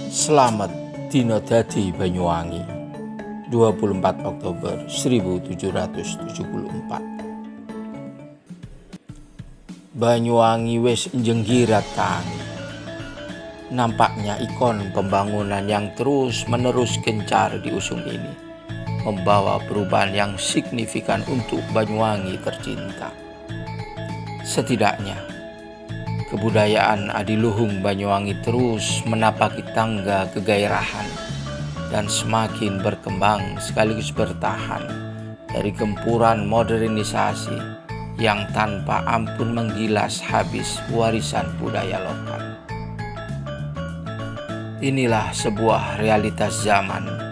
Selamat Dina Dadi Banyuwangi 24 Oktober 1774. Banyuwangi wis njenggirat tangi. Nampaknya ikon pembangunan yang terus-menerus gencar diusung ini membawa perubahan yang signifikan untuk Banyuwangi tercinta. Setidaknya kebudayaan adiluhung Banyuwangi terus menapaki tangga kegairahan dan semakin berkembang sekaligus bertahan dari gempuran modernisasi yang tanpa ampun menggilas habis warisan budaya lokal. Inilah sebuah realitas zaman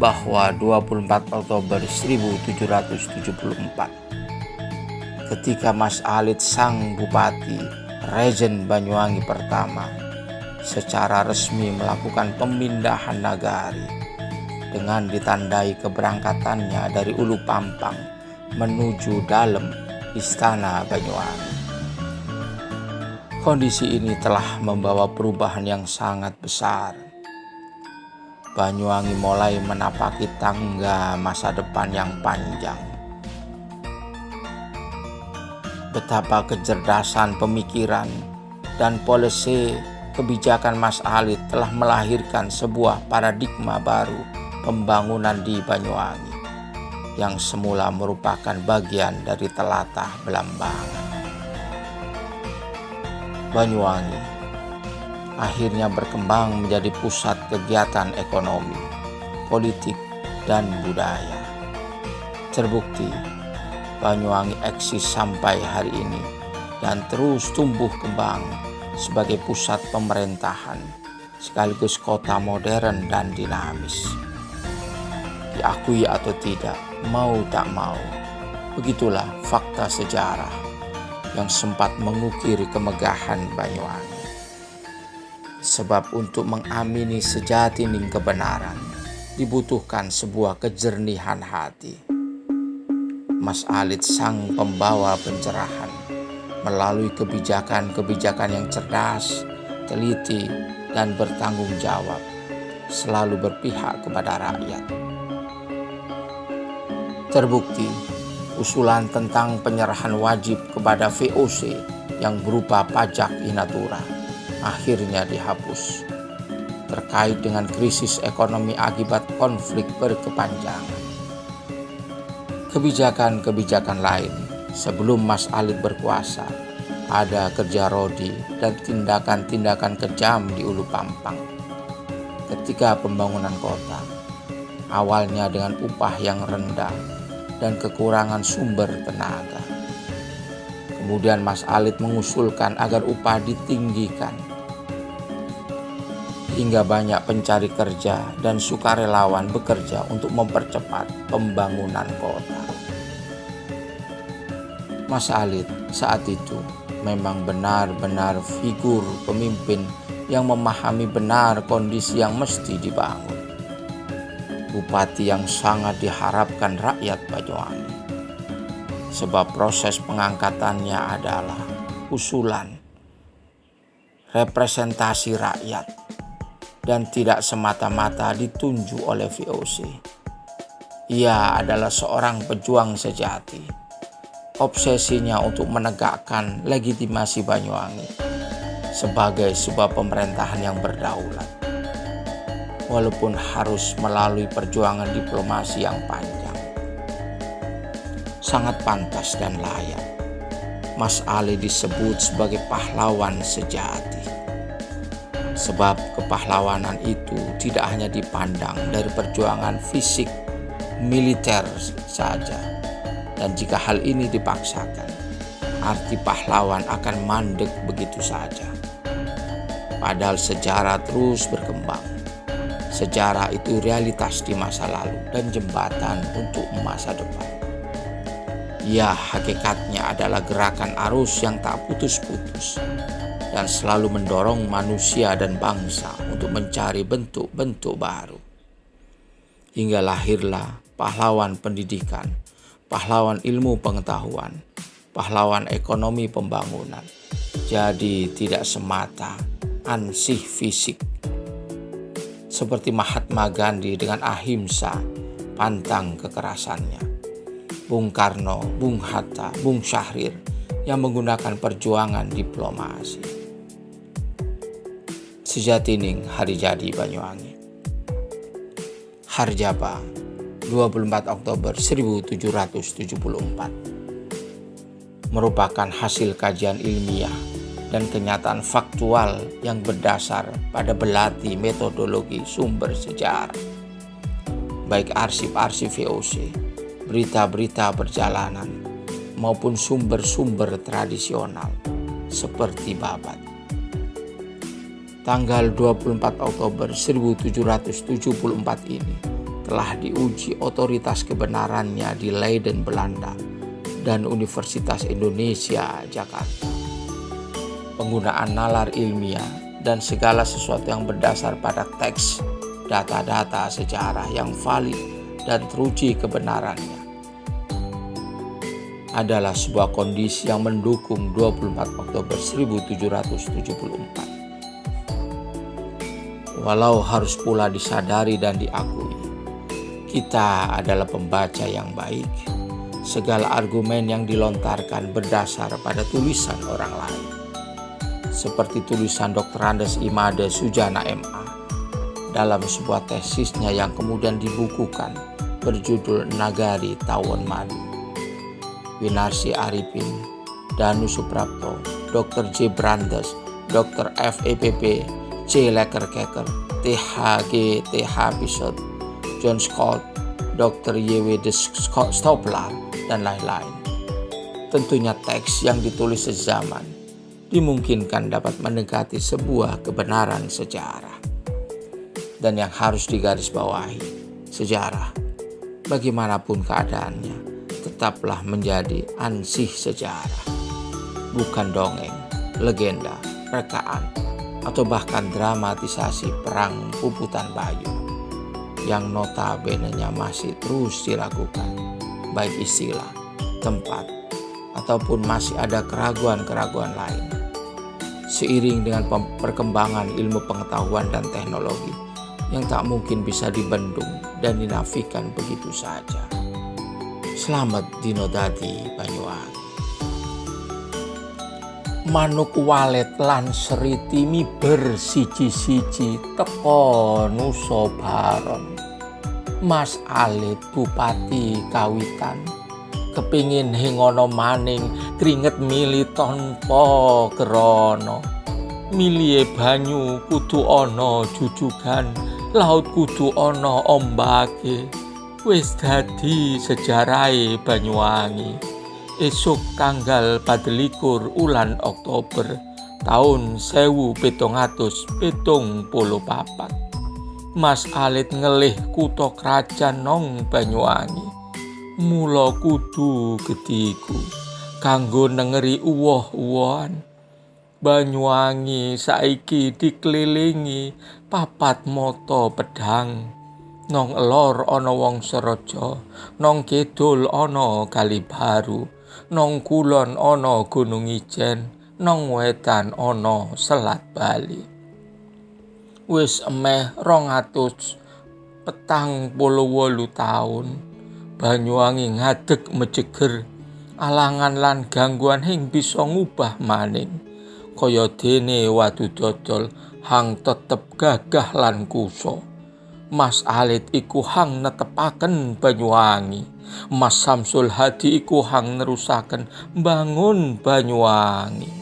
bahwa 24 Oktober 1774 ketika Mas Alit sang Bupati Regen Banyuwangi pertama secara resmi melakukan pemindahan nagari dengan ditandai keberangkatannya dari Ulu Pampang menuju dalam Istana Banyuwangi. Kondisi ini telah membawa perubahan yang sangat besar. Banyuwangi mulai menapaki tangga masa depan yang panjang. Betapa kecerdasan pemikiran dan polisi kebijakan Mas Alit telah melahirkan sebuah paradigma baru pembangunan di Banyuwangi yang semula merupakan bagian dari telatah Belambangan. Banyuwangi akhirnya berkembang menjadi pusat kegiatan ekonomi, politik, dan budaya. Terbukti, Banyuwangi eksis sampai hari ini dan terus tumbuh kembang sebagai pusat pemerintahan sekaligus kota modern dan dinamis. Diakui atau tidak, mau tak mau, begitulah fakta sejarah yang sempat mengukir kemegahan Banyuwangi. Sebab untuk mengamini sejatining kebenaran dibutuhkan sebuah kejernihan hati. Mas Alit sang pembawa pencerahan melalui kebijakan-kebijakan yang cerdas, teliti, dan bertanggung jawab, selalu berpihak kepada rakyat. Terbukti, usulan tentang penyerahan wajib kepada VOC yang berupa pajak inatura akhirnya dihapus terkait dengan krisis ekonomi akibat konflik berkepanjangan. Kebijakan-kebijakan lain sebelum Mas Alit berkuasa ada kerja rodi dan tindakan-tindakan kejam di Ulu Pampang ketika pembangunan kota, awalnya dengan upah yang rendah dan kekurangan sumber tenaga. Kemudian Mas Alit mengusulkan agar upah ditinggikan hingga banyak pencari kerja dan sukarelawan bekerja untuk mempercepat pembangunan kota. Mas Alit saat itu memang benar-benar figur pemimpin yang memahami benar kondisi yang mesti dibangun. Bupati yang sangat diharapkan rakyat Banyuwangi. Sebab proses pengangkatannya adalah usulan, representasi rakyat, dan tidak semata-mata ditunjuk oleh VOC. Ia adalah seorang pejuang sejati. Obsesinya untuk menegakkan legitimasi Banyuwangi sebagai sebuah pemerintahan yang berdaulat. Walaupun harus melalui perjuangan diplomasi yang panjang. Sangat pantas dan layak Mas Alit disebut sebagai pahlawan sejati. Sebab kepahlawanan itu tidak hanya dipandang dari perjuangan fisik militer saja. Dan jika hal ini dipaksakan, arti pahlawan akan mandek begitu saja. Padahal sejarah terus berkembang. Sejarah itu realitas di masa lalu dan jembatan untuk masa depan. Ya, hakikatnya adalah gerakan arus yang tak putus-putus dan selalu mendorong manusia dan bangsa untuk mencari bentuk-bentuk baru. Hingga lahirlah pahlawan pendidikan, pahlawan ilmu pengetahuan, pahlawan ekonomi pembangunan. Jadi tidak semata ansih fisik seperti Mahatma Gandhi dengan ahimsa, pantang kekerasannya. Bung Karno, Bung Hatta, Bung Syahrir yang menggunakan perjuangan diplomasi. Sejatining hari jadi Banyuwangi. Harjapa, 24 Oktober 1774. Merupakan hasil kajian ilmiah dan kenyataan faktual yang berdasar pada belati metodologi sumber sejarah. Baik arsip-arsip VOC, berita-berita perjalanan, maupun sumber-sumber tradisional seperti Babat. Tanggal 24 Oktober 1774 ini telah diuji otoritas kebenarannya di Leiden, Belanda, dan Universitas Indonesia, Jakarta. Penggunaan nalar ilmiah dan segala sesuatu yang berdasar pada teks, data-data sejarah yang valid dan teruji kebenarannya adalah sebuah kondisi yang mendukung 24 Oktober 1774. Walau harus pula disadari dan diakui, kita adalah pembaca yang baik. Segala argumen yang dilontarkan berdasar pada tulisan orang lain. Seperti tulisan Dr. Andes Imade Sujana MA dalam sebuah tesisnya yang kemudian dibukukan berjudul Nagari Tawon Madu. Winarsi Arifin, Danu Suprapto, Dr. J. Brandes, Dr. FEPP, C. Lekerkeker, THG, TH Pisot, John Scott, Dr. Y.W. de Stoplar, dan lain-lain. Tentunya teks yang ditulis sezaman dimungkinkan dapat mendekati sebuah kebenaran sejarah. Dan yang harus digarisbawahi, sejarah, bagaimanapun keadaannya, tetaplah menjadi ansih sejarah. Bukan dongeng, legenda, rekaan, atau bahkan dramatisasi perang Puputan Bayu yang notabene-nya masih terus dilakukan, baik istilah, tempat, ataupun masih ada keraguan-keraguan lain. Seiring dengan perkembangan ilmu pengetahuan dan teknologi yang tak mungkin bisa dibendung dan dinafikan begitu saja. Selamat dino dadi Banyuwangi. Manuk walet lan seriti miber siji-siji teko nusa baron. Mas Alit Bupati kawitan kepingin hengono maning kringet mili tanpa krana. Milihe banyu kudu ana jujugan, laut kudu ana ombake. Wis dadi sejarahe Banyuwangi. Esuk tanggal 24 ulan Oktober tahun 1774. Mas Alit ngelih kutha krajan nang Banyuwangi. Mula kudu gedhiku kanggo nengeri uwoh-uwohan. Banyuwangi saiki dikelilingi papat mata pedhang. Nang lor ana Wongsaraja, nang kidul ana Kalibaru, nang kulon ana Gunung Ijen, nang wetan ana Selat Bali. Wis emeh 248 taun Banyuwangi ngadeg mejeger alangan lan gangguan hing bisa ngubah maning kaya dene watu dodol hang tetep gagah lan kusa. Mas Alit iku hang netepaken Banyuwangi. Mas Samsul Hadi iku hang nerusaken mbangun Banyuwangi.